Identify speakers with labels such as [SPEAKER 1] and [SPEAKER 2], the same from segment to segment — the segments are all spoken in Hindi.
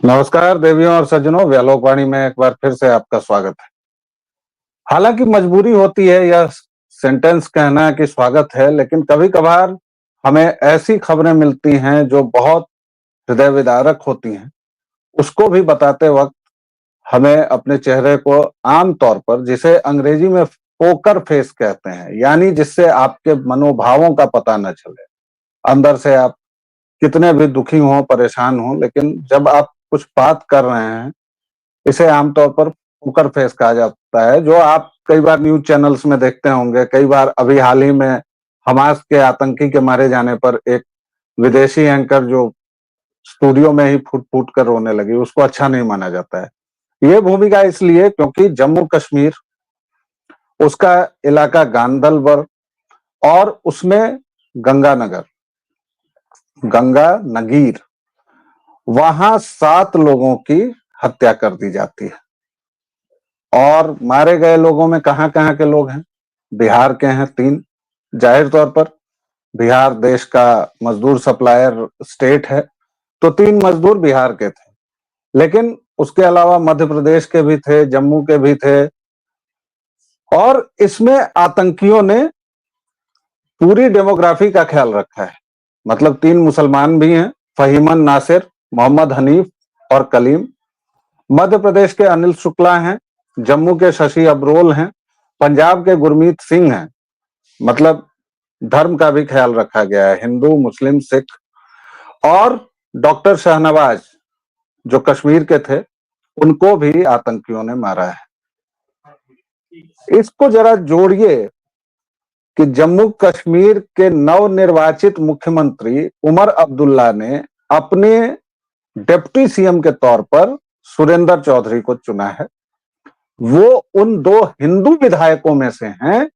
[SPEAKER 1] नमस्कार देवियों और सज्जनों, व्यालोकवाणी में एक बार फिर से आपका स्वागत है। हालांकि मजबूरी होती है यह सेंटेंस कहना कि स्वागत है, लेकिन कभी कभार हमें ऐसी खबरें मिलती हैं जो बहुत हृदय विदारक होती हैं। उसको भी बताते वक्त हमें अपने चेहरे को आम तौर पर, जिसे अंग्रेजी में पोकर फेस कहते हैं, यानी जिससे आपके मनोभावों का पता न चले, अंदर से आप कितने भी दुखी हों, परेशान हों, लेकिन जब आप कुछ बात कर रहे हैं, इसे आमतौर पर पोकर फेस कहा जाता है, जो आप कई बार न्यूज़ चैनल्स में देखते होंगे। कई बार अभी हाल ही में हमास के आतंकी के मारे जाने पर एक विदेशी एंकर जो स्टूडियो में ही फूट-फूट कर रोने लगी, उसको अच्छा नहीं माना जाता है। ये भूमिका इसलिए क्योंकि जम्मू कश्मीर, उसका इलाका गांदरबल और उसमें गंगानगर, गंगा नगीर, वहां 7 लोगों की हत्या कर दी जाती है। और मारे गए लोगों में कहां-कहां के लोग हैं? बिहार के हैं 3। जाहिर तौर पर बिहार देश का मजदूर सप्लायर स्टेट है, तो 3 मजदूर बिहार के थे। लेकिन उसके अलावा मध्य प्रदेश के भी थे, जम्मू के भी थे, और इसमें आतंकियों ने पूरी डेमोग्राफी का ख्याल रखा है। मतलब 3 मुसलमान भी हैं, फहीमन नासिर, मोहम्मद हनीफ और कलीम। मध्य प्रदेश के अनिल शुक्ला हैं, जम्मू के शशि अब्रोल हैं, पंजाब के गुरमीत सिंह हैं। मतलब धर्म का भी ख्याल रखा गया है, हिंदू, मुस्लिम, सिख। और डॉक्टर शाहनवाज जो कश्मीर के थे, उनको भी आतंकियों ने मारा है। इसको जरा जोड़िए कि जम्मू कश्मीर के नवनिर्वाचित मुख्यमंत्री उमर अब्दुल्ला ने अपने डिप्टी सीएम के तौर पर सुरेंद्र चौधरी को चुना है। वो उन 2 हिंदू विधायकों में से हैं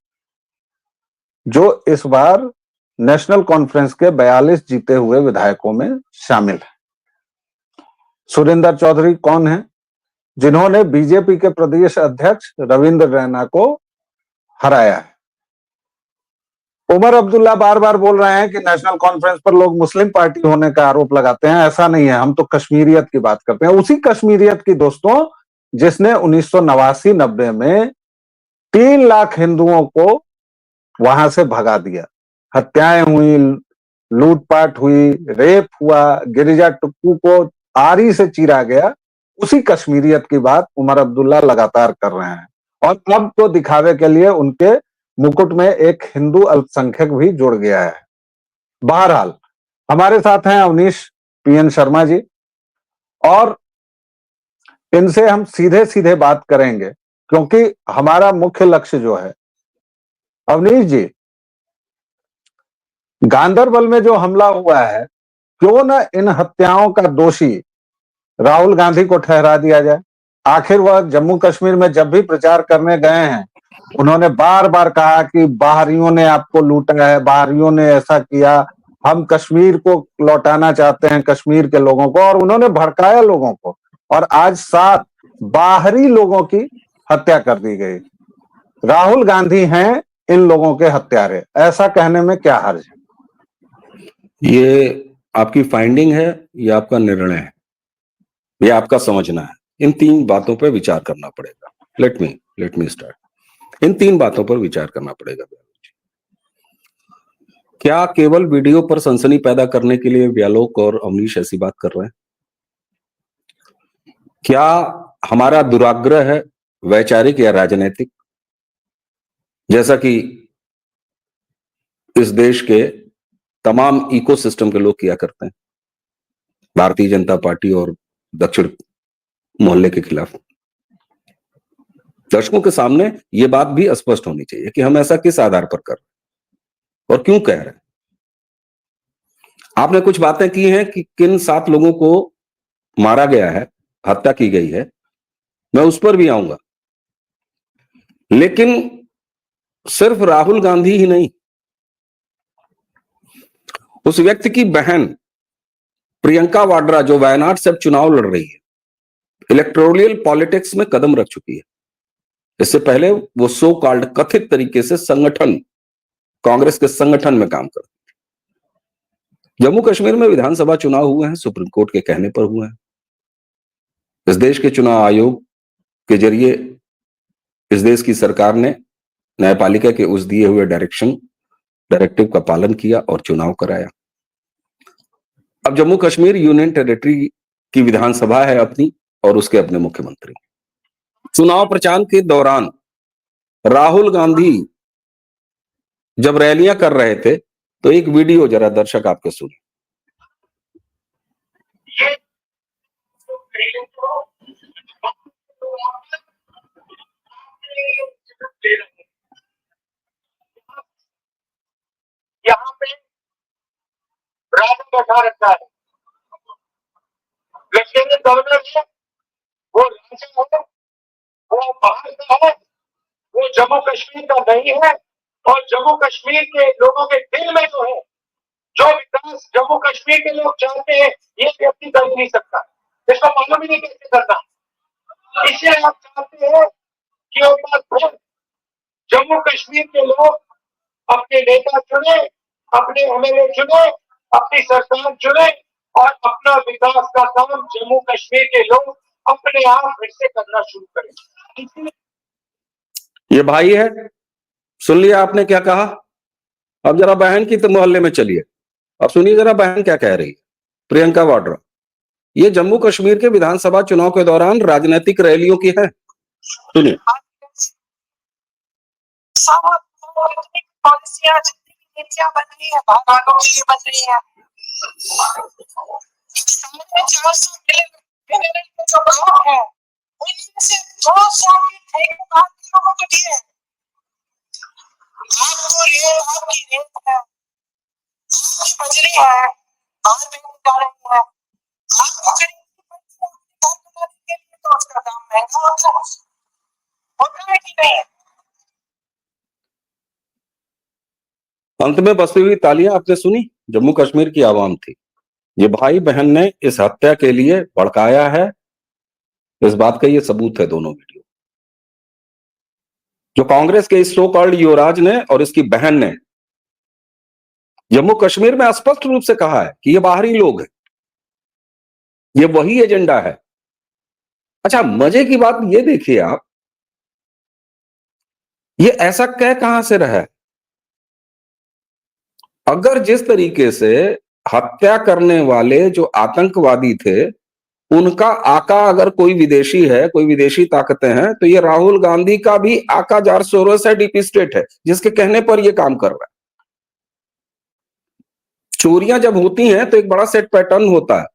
[SPEAKER 1] जो इस बार नेशनल कॉन्फ्रेंस के 42 जीते हुए विधायकों में शामिल है। सुरेंद्र चौधरी कौन है? जिन्होंने बीजेपी के प्रदेश अध्यक्ष रविंद्र रैना को हराया है। उमर अब्दुल्ला बार-बार बोल रहे हैं कि नेशनल कॉन्फ्रेंस पर लोग मुस्लिम पार्टी होने का आरोप लगाते हैं। ऐसा नहीं है, हम तो कश्मीरियत की बात करते हैं। उसी कश्मीरियत की दोस्तों, जिसने 1989-90 में 3 लाख हिंदुओं को वहां से भगा दिया। हत्याएं हुई, लूटपाट हुई, रेप हुआ, गिरिजा टुप्पू को आरी से चीरा गया। उसी कश्मीरियत की बात उमर अब्दुल्ला लगातार कर रहे हैं, और अब तो दिखावे के लिए उनके मुकुट में एक हिंदू अल्पसंख्यक भी जुड़ गया है। बहरहाल, हमारे साथ हैं अवनीश पीएन शर्मा जी, और इनसे हम सीधे सीधे बात करेंगे, क्योंकि हमारा मुख्य लक्ष्य जो है, अवनीश जी, गांदरबल में जो हमला हुआ है, क्यों न इन हत्याओं का दोषी राहुल गांधी को ठहरा दिया जाए। आखिर वह जम्मू कश्मीर में जब भी प्रचार करने गए हैं, उन्होंने बार बार कहा कि बाहरियों ने आपको लूटा है, बाहरियों ने ऐसा किया, हम कश्मीर को लौटाना चाहते हैं, कश्मीर के लोगों को, और उन्होंने भड़काया लोगों को। और आज 7 बाहरी लोगों की हत्या कर दी गई। राहुल गांधी हैं इन लोगों के हत्यारे, ऐसा कहने में क्या हर्ज है?
[SPEAKER 2] ये आपकी फाइंडिंग है या आपका निर्णय है, ये आपका समझना है। इन 3 बातों पर विचार करना पड़ेगा। Let me start. इन 3 बातों पर विचार करना पड़ेगा। क्या केवल वीडियो पर सनसनी पैदा करने के लिए व्यालोक और अवनीश ऐसी बात कर रहे हैं? क्या हमारा दुराग्रह है वैचारिक या राजनीतिक, जैसा कि इस देश के तमाम इकोसिस्टम के लोग किया करते हैं, भारतीय जनता पार्टी और दक्षिण मोहल्ले के खिलाफ? दर्शकों के सामने यह बात भी स्पष्ट होनी चाहिए कि हम ऐसा किस आधार पर कर रहे हैं और क्यों कह रहे हैं। आपने कुछ बातें की हैं कि किन 7 लोगों को मारा गया है, हत्या की गई है, मैं उस पर भी आऊंगा। लेकिन सिर्फ राहुल गांधी ही नहीं, उस व्यक्ति की बहन प्रियंका वाड्रा, जो वायनाड से अब चुनाव लड़ रही है, इलेक्टोरल पॉलिटिक्स में कदम रख चुकी है। इससे पहले वो सो कॉल्ड कथित तरीके से संगठन, कांग्रेस के संगठन में काम करती है। जम्मू कश्मीर में विधानसभा चुनाव हुए हैं, सुप्रीम कोर्ट के कहने पर हुए हैं। इस देश के चुनाव आयोग के जरिए इस देश की सरकार ने न्यायपालिका के उस दिए हुए डायरेक्टिव का पालन किया और चुनाव कराया। अब जम्मू कश्मीर यूनियन टेरिटरी की विधानसभा है अपनी और उसके अपने मुख्यमंत्री। चुनाव प्रचार के दौरान राहुल गांधी जब रैलियां कर रहे थे तो एक वीडियो जरा दर्शक आपके सुनिए।
[SPEAKER 3] यहाँ पे राजन बैठा रहता है, लेफ्टिनेंट गवर्नर है, वो राजा है, वो बाहर का है, वो जम्मू कश्मीर का नहीं है। और जम्मू कश्मीर के लोगों के दिल में जो है, जो विकास जम्मू कश्मीर के लोग चाहते हैं, ये व्यक्ति कर नहीं सकता। इसको मालूम ही नहीं कैसे करना। इसलिए आप चाहते हैं कि एक बार फिर जम्मू कश्मीर के लोग अपने नेता चुने, अपने एमएलए चुने, अपनी सरकार चुने और अपना विकास का काम जम्मू कश्मीर के लोग अपने आप फिर से करना शुरू करें।
[SPEAKER 2] ये भाई है, सुन लिया आपने क्या कहा। अब जरा बहन की तो मोहल्ले में चलिए, अब सुनिए जरा बहन क्या कह रही है। प्रियंका वाड्रा ये जम्मू कश्मीर के विधानसभा चुनाव के दौरान राजनीतिक रैलियों की है, सुनिए।
[SPEAKER 3] पॉलिसियां जितनी भी नीतियां बन रही है भागालों के लिए बन रही है। 400 मिलियन के जो गांव है उनमें से 200 के ठेके आपके लोगों को दिए। आपको रेत आपकी रेत है, आपकी बजरी है, बाहर बेचने जा रही है। आपको खरीदने के लिए तो उसका दाम महंगा होता है कि नहीं?
[SPEAKER 2] अंत में बसी हुई तालियां आपने सुनी, जम्मू कश्मीर की आवाम थी। ये भाई बहन ने इस हत्या के लिए भड़काया है, इस बात का ये सबूत है दोनों वीडियो। जो कांग्रेस के इस सो कॉल्ड युवराज ने और इसकी बहन ने जम्मू कश्मीर में स्पष्ट रूप से कहा है कि ये बाहरी लोग हैं, ये वही एजेंडा है। अच्छा, मजे की बात ये देखिए आप, ये ऐसा कह कहां से रहा है। अगर जिस तरीके से हत्या करने वाले जो आतंकवादी थे उनका आका अगर कोई विदेशी है, कोई विदेशी ताकतें हैं, तो ये राहुल गांधी का भी आका जॉर्ज सोरोस है, डीप स्टेट है, जिसके कहने पर ये काम कर रहा है। चोरियां जब होती हैं तो एक बड़ा सेट पैटर्न होता है।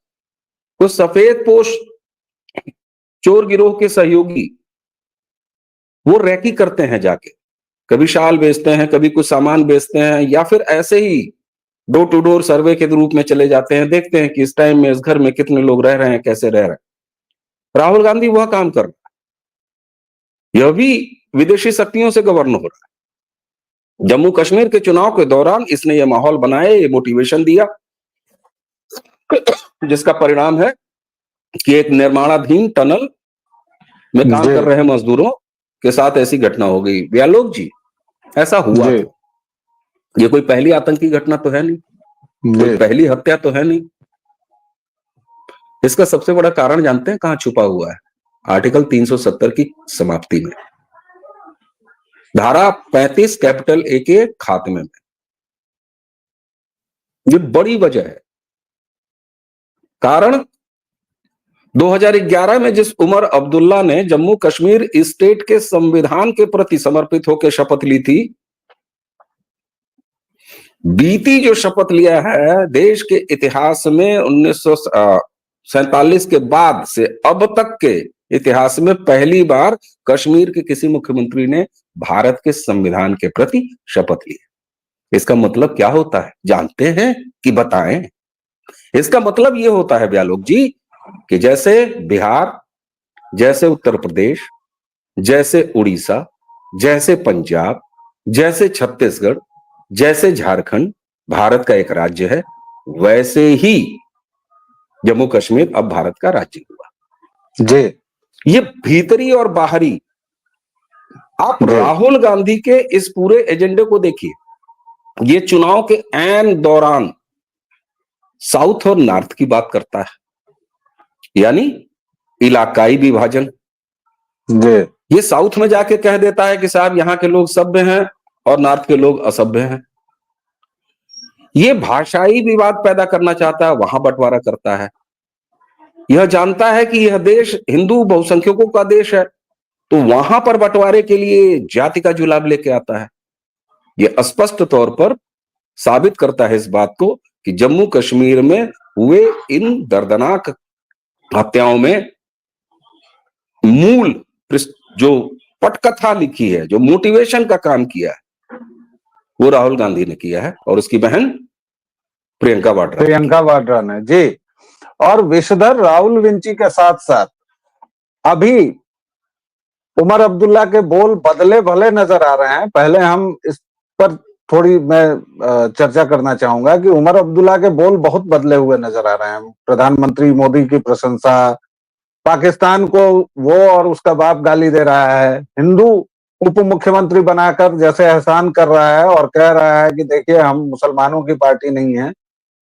[SPEAKER 2] कुछ सफेद पोश चोर गिरोह के सहयोगी वो रैकी करते हैं, जाके कभी शाल बेचते हैं, कभी कुछ सामान बेचते हैं, या फिर ऐसे ही डोर टू डोर सर्वे के रूप में चले जाते हैं, देखते हैं कि इस टाइम में इस घर में कितने लोग रह रहे हैं, कैसे रह रहे हैं। राहुल गांधी वह काम कर रहा है, यह भी विदेशी शक्तियों से गवर्न हो रहा है। जम्मू कश्मीर के चुनाव के दौरान इसने यह माहौल बनाया, ये मोटिवेशन दिया, जिसका परिणाम है कि एक निर्माणाधीन टनल में काम कर रहे मजदूरों के साथ ऐसी घटना हो गई। व्यालोक जी, ऐसा हुआ तो ये कोई पहली आतंकी घटना तो है नहीं, कोई पहली हत्या तो है नहीं। इसका सबसे बड़ा कारण जानते हैं कहां छुपा हुआ है? आर्टिकल 370 की समाप्ति में, धारा 35 कैपिटल ए के खात्मे में। ये बड़ी वजह है। कारण 2011 में जिस उमर अब्दुल्ला ने जम्मू कश्मीर स्टेट के संविधान के प्रति समर्पित होकर शपथ ली थी, बीती जो शपथ लिया है देश के इतिहास में 1947 के बाद से अब तक के इतिहास में पहली बार कश्मीर के किसी मुख्यमंत्री ने भारत के संविधान के प्रति शपथ ली। इसका मतलब क्या होता है जानते हैं कि बताएं? इसका मतलब यह होता है व्यालोक जी कि जैसे बिहार, जैसे उत्तर प्रदेश, जैसे उड़ीसा, जैसे पंजाब, जैसे छत्तीसगढ़, जैसे झारखंड भारत का एक राज्य है, वैसे ही जम्मू कश्मीर अब भारत का राज्य हुआ जी। ये भीतरी और बाहरी, आप राहुल गांधी के इस पूरे एजेंडे को देखिए। ये चुनाव के ऐन दौरान साउथ और नॉर्थ की बात करता है, यानी इलाकाई विभाजन,
[SPEAKER 1] जी
[SPEAKER 2] ये साउथ में जाके कह देता है कि साहब यहाँ के लोग सभ्य हैं और नॉर्थ के लोग असभ्य हैं। ये भाषाई विवाद पैदा करना चाहता है, वहां बंटवारा करता है। यह जानता है कि यह देश हिंदू बहुसंख्यकों का देश है, तो वहां पर बंटवारे के लिए जाति का जुलाब लेके आता है। यह स्पष्ट तौर पर साबित करता है इस बात को कि जम्मू कश्मीर में हुए इन दर्दनाक हत्याओं में मूल जो पटकथा लिखी है, जो मोटिवेशन का काम किया है, वो राहुल गांधी ने किया है और उसकी बहन प्रियंका वाड्रा
[SPEAKER 1] ने। जी, और विषधर राहुल विंची के साथ साथ अभी उमर अब्दुल्ला के बोल बदले भले नजर आ रहे हैं। पहले हम इस पर थोड़ी मैं चर्चा करना चाहूंगा कि उमर अब्दुल्ला के बोल बहुत बदले हुए नजर आ रहे हैं। प्रधानमंत्री मोदी की प्रशंसा, पाकिस्तान को वो और उसका बाप गाली दे रहा है, हिंदू उप मुख्यमंत्री बनाकर जैसे एहसान कर रहा है और कह रहा है कि देखिए हम मुसलमानों की पार्टी नहीं है,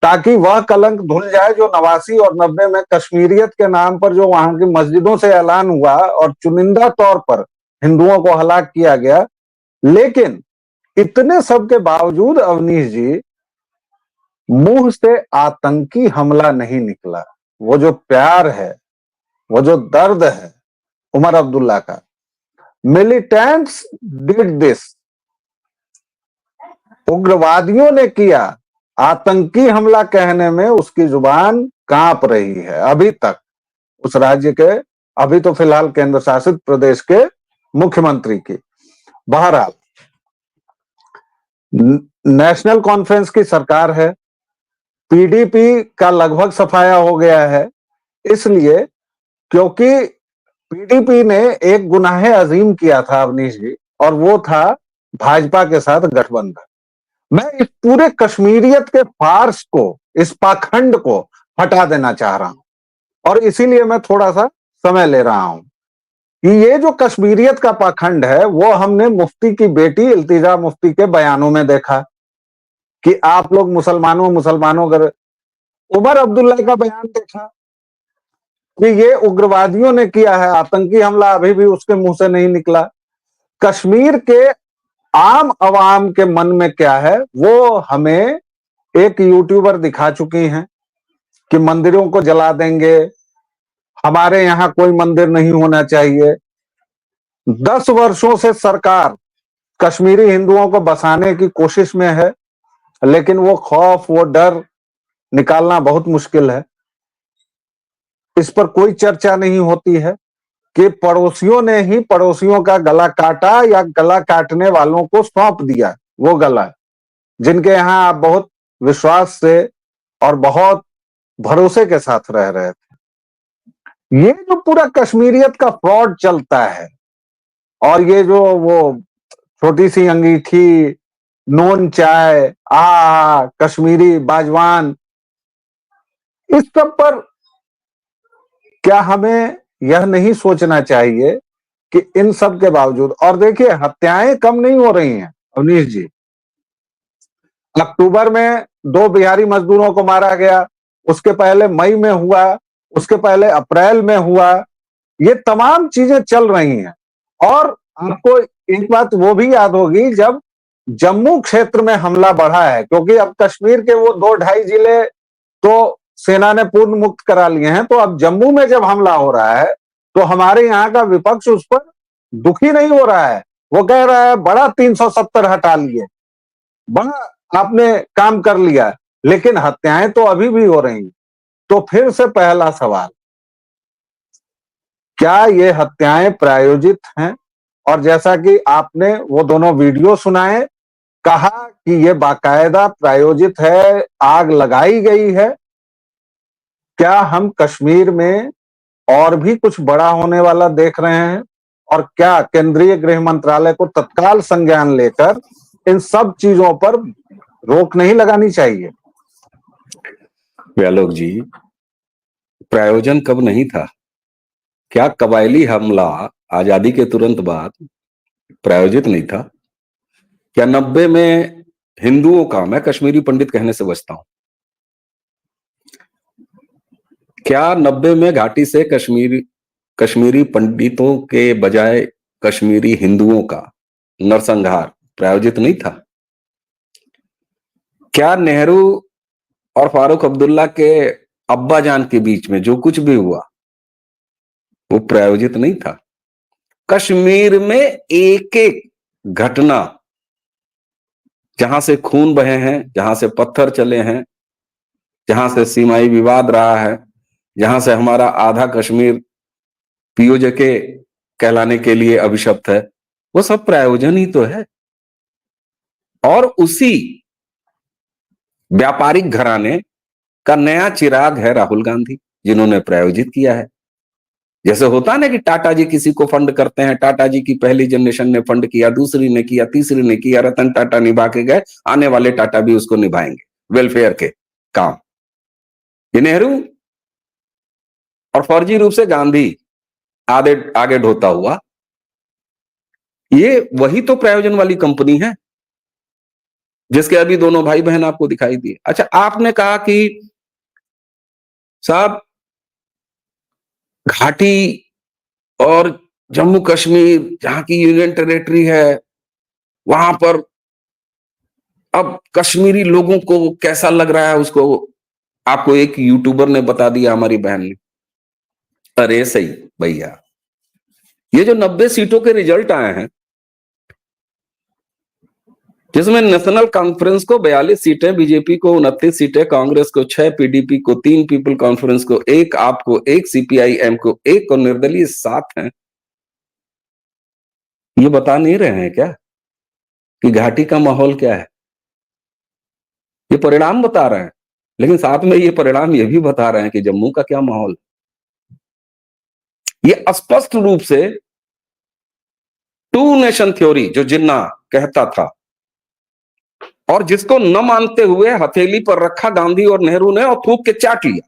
[SPEAKER 1] ताकि वह कलंक धुल जाए जो 89 और 90 में कश्मीरियत के नाम पर जो वहां की मस्जिदों से ऐलान हुआ और चुनिंदा तौर पर हिंदुओं को हलाक किया गया। लेकिन इतने सब के बावजूद अवनीश जी, मुंह से आतंकी हमला नहीं निकला। वो जो प्यार है, वो जो दर्द है उमर अब्दुल्ला का, मिलिटेंट्स डिड दिस, उग्रवादियों ने किया, आतंकी हमला कहने में उसकी जुबान कांप रही है अभी तक उस राज्य के, अभी तो फिलहाल केंद्र शासित प्रदेश के मुख्यमंत्री की। बहरहाल नेशनल कॉन्फ्रेंस की सरकार है, पीडीपी का लगभग सफाया हो गया है, इसलिए क्योंकि पीडीपी ने एक गुनाह अजीम किया था अवनीश जी, और वो था भाजपा के साथ गठबंधन। मैं इस पूरे कश्मीरियत के फार्स को, इस पाखंड को हटा देना चाह रहा हूं, और इसीलिए मैं थोड़ा सा समय ले रहा हूं कि ये जो कश्मीरियत का पाखंड है वो हमने मुफ्ती की बेटी इल्तिजा मुफ्ती के बयानों में देखा कि आप लोग मुसलमानों कर। उमर अब्दुल्ला का बयान देखा कि ये उग्रवादियों ने किया है, आतंकी हमला अभी भी उसके मुंह से नहीं निकला। कश्मीर के आम आवाम के मन में क्या है वो हमें एक यूट्यूबर दिखा चुकी हैं कि मंदिरों को जला देंगे, हमारे यहां कोई मंदिर नहीं होना चाहिए। 10 वर्षों से सरकार कश्मीरी हिंदुओं को बसाने की कोशिश में है, लेकिन वो खौफ, वो डर निकालना बहुत मुश्किल है। इस पर कोई चर्चा नहीं होती है कि पड़ोसियों ने ही पड़ोसियों का गला काटा या गला काटने वालों को सौंप दिया वो गला, जिनके यहां आप बहुत विश्वास से और बहुत भरोसे के साथ रह रहे थे। ये जो पूरा कश्मीरियत का फ्रॉड चलता है, और ये जो वो छोटी सी अंगीठी, नून चाय, कश्मीरी बाजवान, इस सब पर क्या हमें यह नहीं सोचना चाहिए कि इन सब के बावजूद, और देखिए हत्याएं कम नहीं हो रही हैं अवनीश जी। अक्टूबर में 2 बिहारी मजदूरों को मारा गया, उसके पहले मई में हुआ, उसके पहले अप्रैल में हुआ, ये तमाम चीजें चल रही हैं। और आपको एक बात वो भी याद होगी, जब जम्मू क्षेत्र में हमला बढ़ा है, क्योंकि अब कश्मीर के वो 2-2.5 जिले तो सेना ने पूर्ण मुक्त करा लिए हैं, तो अब जम्मू में जब हमला हो रहा है तो हमारे यहाँ का विपक्ष उस पर दुखी नहीं हो रहा है। वो कह रहा है बड़ा 370 हटा लिए, बड़ा आपने काम कर लिया, लेकिन हत्याएं तो अभी भी हो रही। तो फिर से पहला सवाल, क्या ये हत्याएं प्रायोजित हैं? और जैसा कि आपने वो दोनों वीडियो सुनाए, कहा कि ये बाकायदा प्रायोजित है, आग लगाई गई है। क्या हम कश्मीर में और भी कुछ बड़ा होने वाला देख रहे हैं? और क्या केंद्रीय गृह मंत्रालय को तत्काल संज्ञान लेकर इन सब चीजों पर रोक नहीं लगानी चाहिए?
[SPEAKER 2] व्यालोक जी, प्रायोजन कब नहीं था? क्या कबायली हमला आजादी के तुरंत बाद प्रायोजित नहीं था? क्या 90 में हिंदुओं का, मैं कश्मीरी पंडित कहने से बचता हूं, क्या 90 में घाटी से कश्मीर कश्मीरी पंडितों के बजाय कश्मीरी हिंदुओं का नरसंहार प्रायोजित नहीं था? क्या नेहरू और फारूक अब्दुल्ला के अब्बा जान के बीच में जो कुछ भी हुआ वो प्रायोजित नहीं था? कश्मीर में एक एक घटना, जहां से खून बहे हैं, जहां से पत्थर चले हैं, जहां से सीमाई विवाद रहा है, जहां से हमारा आधा कश्मीर पीओजे कहलाने के लिए अभिशप्त है, वो सब प्रायोजन ही तो है। और उसी व्यापारिक घराने का नया चिराग है राहुल गांधी, जिन्होंने प्रायोजित किया है। जैसे होता ना कि टाटा जी किसी को फंड करते हैं, टाटा जी की पहली जनरेशन ने फंड किया, दूसरी ने किया, तीसरी ने किया, रतन टाटा निभा के गए, आने वाले टाटा भी उसको निभाएंगे, वेलफेयर के काम। ये नेहरू और फर्जी रूप से गांधी आगे ढोता हुआ, ये वही तो प्रायोजन वाली कंपनी है जिसके अभी दोनों भाई बहन आपको दिखाई दिए। अच्छा, आपने कहा कि साहब घाटी और जम्मू कश्मीर जहां की यूनियन टेरिटरी है, वहां पर अब कश्मीरी लोगों को कैसा लग रहा है, उसको आपको एक यूट्यूबर ने बता दिया, हमारी बहन ने। अरे सही भैया, ये जो 90 सीटों के रिजल्ट आए हैं, जिसमें नेशनल कॉन्फ्रेंस को 42 सीटें, बीजेपी को 29 सीटें, कांग्रेस को 6, पीडीपी को 3, पीपल कॉन्फ्रेंस को 1, आपको 1, सीपीआईएम को 1 और निर्दलीय 7 हैं। ये बता नहीं रहे हैं क्या कि घाटी का माहौल क्या है? ये परिणाम बता रहे हैं, लेकिन साथ में ये परिणाम ये भी बता रहे हैं कि जम्मू का क्या माहौल। ये स्पष्ट रूप से टू नेशन थ्योरी जो जिन्ना कहता था और जिसको न मानते हुए हथेली पर रखा गांधी और नेहरू ने और थूक के चाट लिया,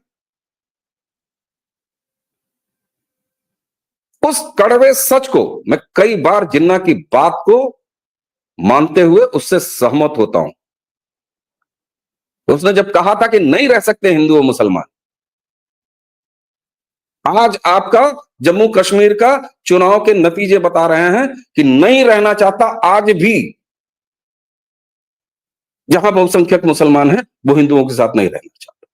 [SPEAKER 2] उस कड़वे सच को मैं कई बार जिन्ना की बात को मानते हुए उससे सहमत होता हूं। तो उसने जब कहा था कि नहीं रह सकते हिंदू और मुसलमान, आज आपका जम्मू कश्मीर का चुनाव के नतीजे बता रहे हैं कि नहीं रहना चाहता आज भी जहां बहुसंख्यक मुसलमान हैं, वो हिंदुओं के साथ नहीं रहना चाहता।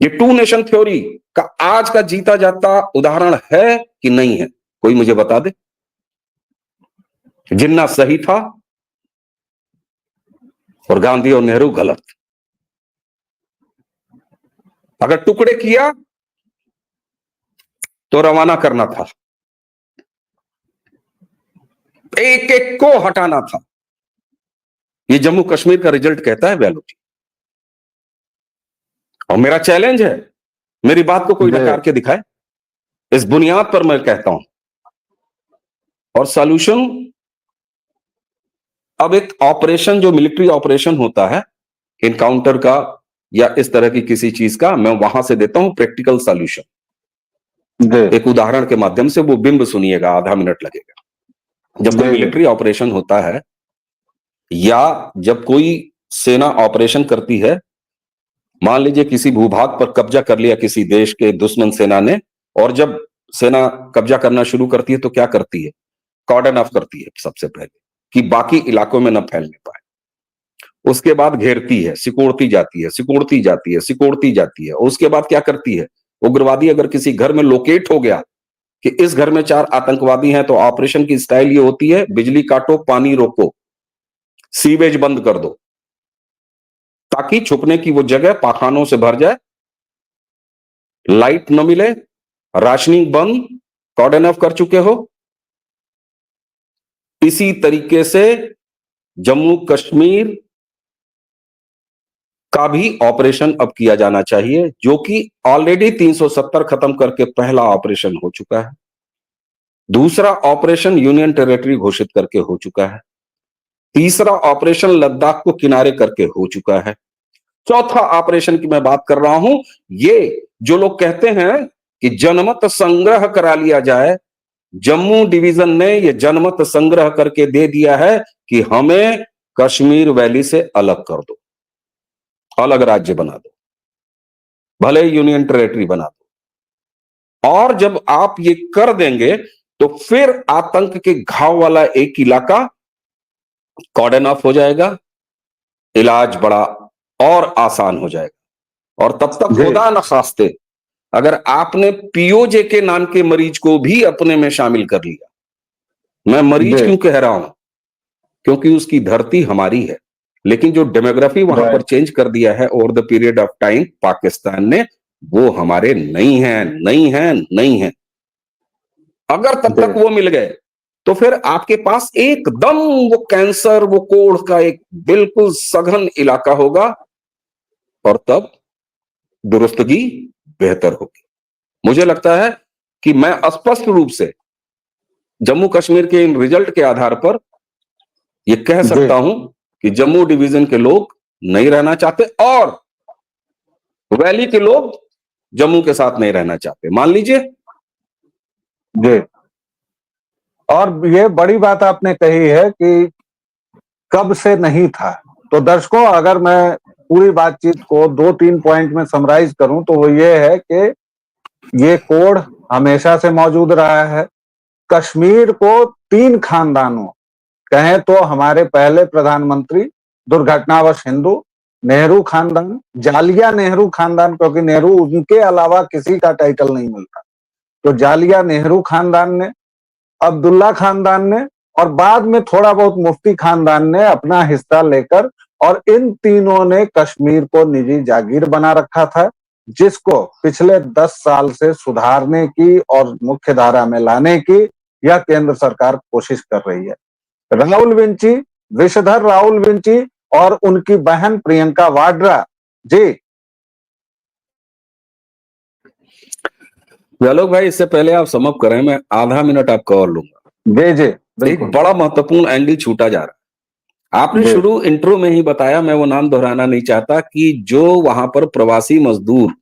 [SPEAKER 2] ये टू नेशन थ्योरी का आज का जीता जाता उदाहरण है कि नहीं है? कोई मुझे बता दे। जिन्ना सही था और गांधी और नेहरू गलत। अगर टुकड़े किया तो रवाना करना था, एक एक को हटाना था। ये जम्मू कश्मीर का रिजल्ट कहता है वैल्यू जी। और मेरा चैलेंज है, मेरी बात को कोई नकार के दिखाए, इस बुनियाद पर मैं कहता हूं। और सॉल्यूशन, अब एक ऑपरेशन जो मिलिट्री ऑपरेशन होता है इनकाउंटर का या इस तरह की किसी चीज का, मैं वहां से देता हूं प्रैक्टिकल सॉल्यूशन। एक उदाहरण के माध्यम से, वो बिंब सुनिएगा, आधा मिनट लगेगा। जब कोई मिलिट्री ऑपरेशन होता है या जब कोई सेना ऑपरेशन करती है, मान लीजिए किसी भूभाग पर कब्जा कर लिया किसी देश के दुश्मन सेना ने, और जब सेना कब्जा करना शुरू करती है तो क्या करती है? कॉर्डन ऑफ करती है सबसे पहले, कि बाकी इलाकों में न फैलने पाए। उसके बाद घेरती है, सिकोड़ती जाती है, सिकोड़ती जाती है, सिकोड़ती जाती है। और उसके बाद क्या करती है? उग्रवादी अगर किसी घर में लोकेट हो गया कि इस घर में 4 आतंकवादी हैं, तो ऑपरेशन की स्टाइल ये होती है, बिजली काटो, पानी रोको, सीवेज बंद कर दो, ताकि छुपने की वो जगह पाखानों से भर जाए, लाइट न मिले, राशनिंग बंद, कॉर्डन ऑफ कर चुके हो। इसी तरीके से जम्मू कश्मीर का भी ऑपरेशन अब किया जाना चाहिए, जो कि ऑलरेडी 370 खत्म करके पहला ऑपरेशन हो चुका है। दूसरा ऑपरेशन यूनियन टेरिटरी घोषित करके हो चुका है। तीसरा ऑपरेशन लद्दाख को किनारे करके हो चुका है। चौथा ऑपरेशन की मैं बात कर रहा हूं, ये जो लोग कहते हैं कि जनमत संग्रह करा लिया जाए, जम्मू डिवीजन ने यह जनमत संग्रह करके दे दिया है कि हमें कश्मीर वैली से अलग कर दो, अलग राज्य बना दो, भले यूनियन टेरिटरी बना दो। और जब आप ये कर देंगे तो फिर आतंक के घाव वाला एक इलाका कॉर्डन ऑफ हो जाएगा, इलाज बड़ा और आसान हो जाएगा। और तब तक
[SPEAKER 1] जी।
[SPEAKER 2] खुदा न खास्ते अगर आपने पीओजे के नाम के मरीज को भी अपने में शामिल कर लिया, मैं मरीज
[SPEAKER 1] जी।
[SPEAKER 2] क्यों कह रहा हूं, क्योंकि उसकी धरती हमारी है, लेकिन जो डेमोग्राफी वहां पर
[SPEAKER 1] राइट।
[SPEAKER 2] चेंज कर दिया है over the period of time Pakistan ने, वो हमारे नहीं है, नहीं है, नहीं है। अगर तब
[SPEAKER 1] जी।
[SPEAKER 2] तक वो मिल गए तो फिर आपके पास एकदम वो कैंसर, वो कोढ़ का एक बिल्कुल सघन इलाका होगा, और तब दुरुस्तगी बेहतर होगी। मुझे लगता है कि मैं स्पष्ट रूप से जम्मू कश्मीर के इन रिजल्ट के आधार पर यह कह
[SPEAKER 1] जी।
[SPEAKER 2] सकता हूं कि जम्मू डिवीजन के लोग नहीं रहना चाहते और वैली के लोग जम्मू के साथ नहीं रहना चाहते, मान लीजिए।
[SPEAKER 1] जी। और ये बड़ी बात आपने कही है कि कब से नहीं था। तो दर्शकों, अगर मैं पूरी बातचीत को 2-3 पॉइंट में समराइज करूं तो वो ये है कि ये कोड हमेशा से मौजूद रहा है। कश्मीर को 3 खानदानों, कहें तो हमारे पहले प्रधानमंत्री दुर्घटनावश हिंदू, नेहरू खानदान, जालिया नेहरू खानदान, क्योंकि नेहरू उनके अलावा किसी का टाइटल नहीं मिलता, तो जालिया नेहरू खानदान ने, अब्दुल्ला खानदान ने, और बाद में थोड़ा बहुत मुफ्ती खानदान ने अपना हिस्सा लेकर, और इन तीनों ने कश्मीर को निजी जागीर बना रखा था, जिसको पिछले 10 साल से सुधारने की और मुख्य धारा में लाने की यह केंद्र सरकार कोशिश कर रही है। राहुल विंची, विषधर राहुल विंची और उनकी बहन प्रियंका वाड्रा जी।
[SPEAKER 2] व्यालोक भाई, इससे पहले आप समअप करें, मैं आधा मिनट आपका और लूंगा।
[SPEAKER 1] जी जी
[SPEAKER 2] एक
[SPEAKER 1] बिल्कुल।
[SPEAKER 2] बड़ा महत्वपूर्ण एंगल छूटा जा रहा है। आपने
[SPEAKER 1] जी।
[SPEAKER 2] शुरू इंट्रो में ही बताया, मैं वो नाम दोहराना नहीं चाहता, कि जो वहां पर प्रवासी मजदूर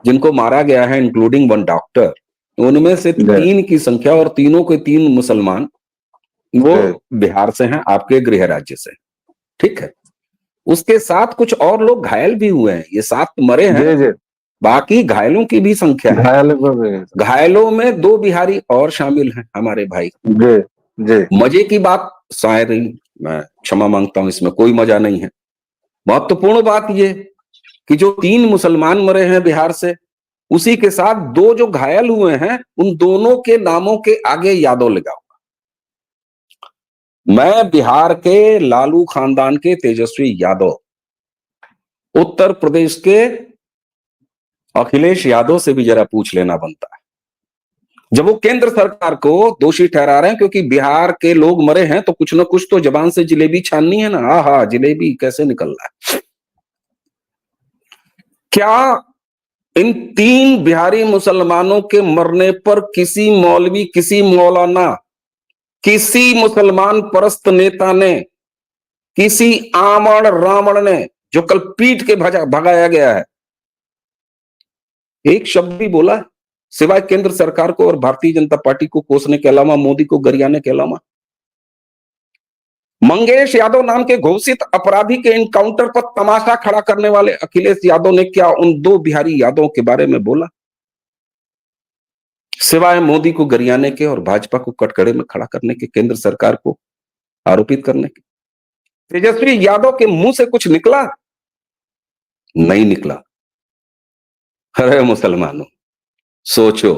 [SPEAKER 2] जिनको मारा गया है, इंक्लूडिंग 1 डॉक्टर, उनमें से
[SPEAKER 1] जी।
[SPEAKER 2] 3 की संख्या, और तीनों के 3 मुसलमान, वो
[SPEAKER 1] जी।
[SPEAKER 2] बिहार से हैं, आपके गृह राज्य से। ठीक है। उसके साथ कुछ और लोग घायल भी हुए हैं, ये 7 मरे हैं,
[SPEAKER 1] जी जी।
[SPEAKER 2] बाकी घायलों की भी संख्या है।
[SPEAKER 1] घायल हो गए।
[SPEAKER 2] घायलों में 2 बिहारी और शामिल हैं, हमारे भाई।
[SPEAKER 1] जी जी।
[SPEAKER 2] मजे की बात शायद ही, मैं क्षमा मांगता हूं, इसमें कोई मजा नहीं है। महत्वपूर्ण बात ये कि जो 3 मुसलमान मरे हैं बिहार से, उसी के साथ 2 जो घायल हुए हैं, उन दोनों के नामों के आगे यादव लगाऊंगा। मैं बिहार के लालू खानदान के तेजस्वी यादव, उत्तर प्रदेश के अखिलेश यादव से भी जरा पूछ लेना बनता है, जब वो केंद्र सरकार को दोषी ठहरा रहे हैं क्योंकि बिहार के लोग मरे हैं, तो कुछ ना कुछ तो जबान से जलेबी छाननी है ना। हाँ, जलेबी कैसे निकल रहा है। क्या इन 3 बिहारी मुसलमानों के मरने पर किसी मौलवी, किसी मौलाना, किसी मुसलमान परस्त नेता ने, किसी आमण रावण ने, जो कल पीट के भगाया गया है, एक शब्द भी बोला है सिवाय केंद्र सरकार को और भारतीय जनता पार्टी को कोसने के अलावा, मोदी को गरियाने के अलावा? मंगेश यादव नाम के घोषित अपराधी के इनकाउंटर पर तमाशा खड़ा करने वाले अखिलेश यादव ने क्या उन 2 बिहारी यादवों के बारे में बोला, सिवाय मोदी को गरियाने के और भाजपा को कटघरे में खड़ा करने के, केंद्र सरकार को आरोपित करने के? तेजस्वी यादव के मुंह से कुछ निकला? नहीं निकला। अरे मुसलमानों, सोचो,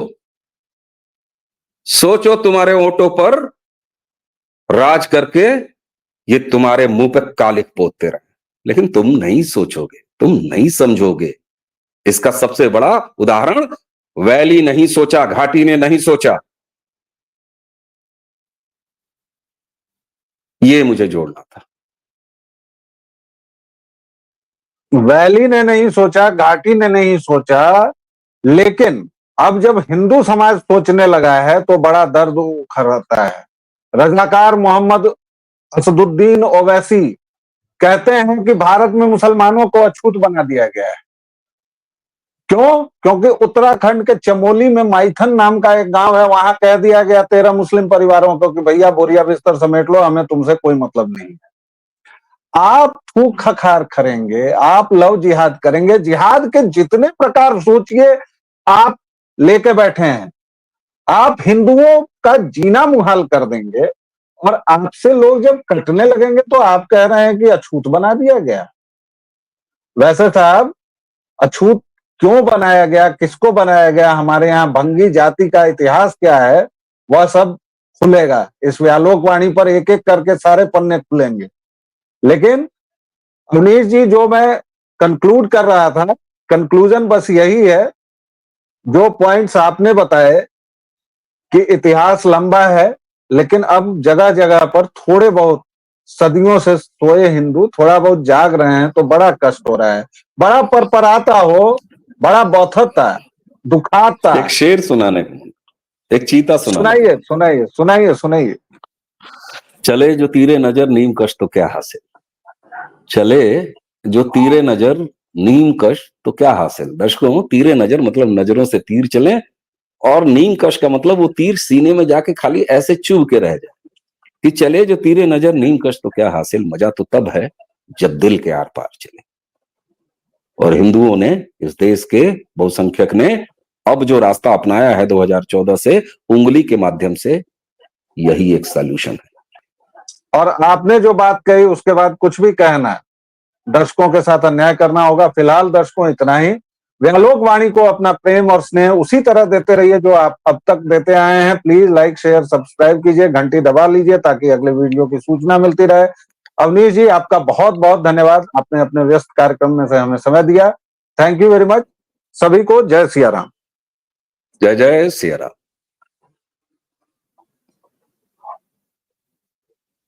[SPEAKER 2] सोचो, तुम्हारे वोटों पर राज करके ये तुम्हारे मुंह पे कालिक पोतते रहे, लेकिन तुम नहीं सोचोगे, तुम नहीं समझोगे। इसका सबसे बड़ा उदाहरण, वैली नहीं सोचा, घाटी ने नहीं सोचा। ये मुझे जोड़ना था।
[SPEAKER 1] वैली ने नहीं सोचा, घाटी ने नहीं सोचा, लेकिन अब जब हिंदू समाज सोचने लगा है तो बड़ा दर्द उखड़ता है। रजाकार मोहम्मद असदुद्दीन ओवैसी कहते हैं कि भारत में मुसलमानों को अछूत बना दिया गया है। क्यों? क्योंकि उत्तराखंड के चमोली में माइथन नाम का एक गांव है, वहां कह दिया गया 13 मुस्लिम परिवारों को कि भैया बोरिया बिस्तर समेट लो, हमें तुमसे कोई मतलब नहीं है। आप थूक खखार करेंगे, आप लव जिहाद करेंगे, जिहाद के जितने प्रकार सोचिए आप, लेके बैठे हैं। आप हिंदुओं का जीना मुहाल कर देंगे और आपसे लोग जब कटने लगेंगे तो आप कह रहे हैं कि अछूत बना दिया गया। वैसे साहब, अछूत क्यों बनाया गया, किसको बनाया गया, हमारे यहाँ भंगी जाति का इतिहास क्या है, वह सब खुलेगा इस व्यालोक वाणी पर। एक एक करके सारे पन्ने खुलेंगे। लेकिन अवनीश जी, जो मैं कंक्लूड कर रहा था, कंक्लूजन बस यही है, जो पॉइंट्स आपने बताए कि इतिहास लंबा है, लेकिन अब जगह जगह पर थोड़े बहुत सदियों से सोए हिंदू थोड़ा बहुत जाग रहे हैं, तो बड़ा कष्ट हो रहा है। बड़ा परपराता हो, बड़ा बौथता, दुखाता।
[SPEAKER 2] एक शेर सुनाने को, एक चीता सुनाने
[SPEAKER 1] सुनाइए सुनाइए सुनाइए सुनाइए।
[SPEAKER 2] चले जो तीरे नजर नीम कश तो क्या हासिल, चले जो तीरे नजर नीम कश तो क्या हासिल। दर्शकों, तीरे नजर मतलब नजरों से तीर चले, और नीम कश का मतलब वो तीर सीने में जाके खाली ऐसे चुभ के रह जाए। कि चले जो तीरे नजर नीम कश तो क्या हासिल, मजा तो तब है जब दिल के आर पार चले। और हिंदुओं ने, इस देश के बहुसंख्यक ने अब जो रास्ता अपनाया है 2014 से, उंगली के माध्यम से, यही एक सॉल्यूशन है।
[SPEAKER 1] और आपने जो बात कही उसके बाद कुछ भी कहना, दर्शकों के साथ अन्याय करना होगा। फिलहाल दर्शकों, इतना ही। व्यालोक वाणी को अपना प्रेम और स्नेह उसी तरह देते रहिए जो आप अब तक देते आए हैं। प्लीज लाइक, शेयर, सब्सक्राइब कीजिए, घंटी दबा लीजिए ताकि अगले वीडियो की सूचना मिलती रहे। अवनीश जी, आपका बहुत बहुत धन्यवाद, आपने अपने व्यस्त कार्यक्रम में से हमें समय दिया। Thank you very much. सभी को जय सिया राम।
[SPEAKER 2] जय जय सिया राम।